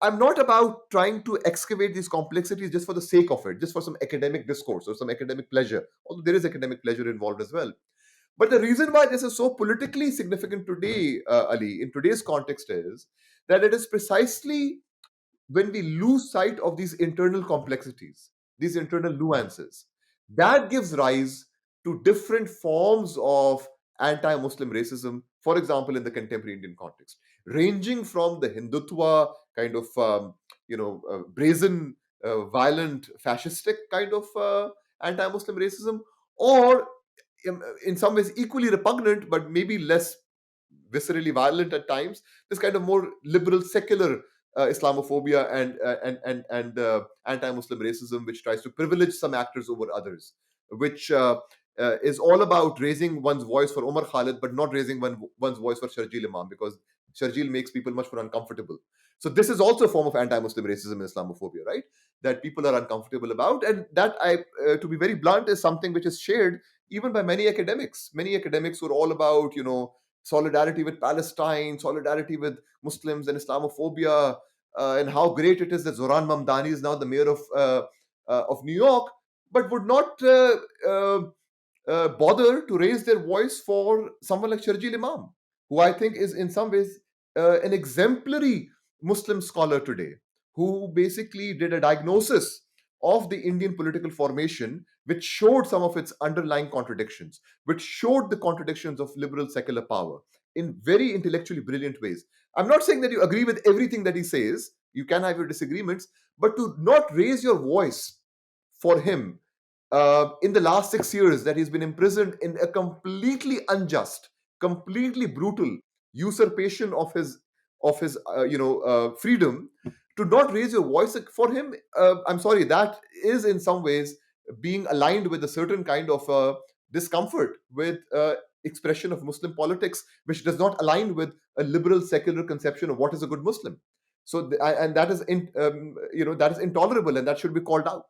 I'm not about trying to excavate these complexities just for the sake of it, just for some academic discourse or some academic pleasure, although there is academic pleasure involved as well. But the reason why this is so politically significant today, Ali, in today's context, is that it is precisely when we lose sight of these internal complexities, these internal nuances, that gives rise to different forms of anti Muslim racism, for example, in the contemporary Indian context, ranging from the Hindutva kind of, brazen, violent, fascistic kind of anti Muslim racism, or in some ways equally repugnant, but maybe less viscerally violent at times, this kind of more liberal, secular Islamophobia and anti-Muslim racism, which tries to privilege some actors over others, which is all about raising one's voice for Omar Khalid, but not raising one's voice for Sharjilam, because Sharjil makes people much more uncomfortable. So this is also a form of anti-Muslim racism and Islamophobia, right? That people are uncomfortable about, and that to be very blunt, is something which is shared even by many academics. Many academics who are all about, solidarity with Palestine, solidarity with Muslims and Islamophobia, and how great it is that Zoran Mamdani is now the mayor of New York, but would not bother to raise their voice for someone like Sharjil Imam, who I think is in some ways an exemplary Muslim scholar today, who basically did a diagnosis of the Indian political formation, which showed some of its underlying contradictions, which showed the contradictions of liberal secular power in very intellectually brilliant ways. I'm not saying that you agree with everything that he says, you can have your disagreements, but to not raise your voice for him in the last 6 years that he's been imprisoned in a completely unjust, completely brutal usurpation of his freedom, to not raise your voice for him, I'm sorry, that is in some ways being aligned with a certain kind of discomfort with expression of Muslim politics, which does not align with a liberal secular conception of what is a good Muslim. So, and that is that is intolerable, and that should be called out.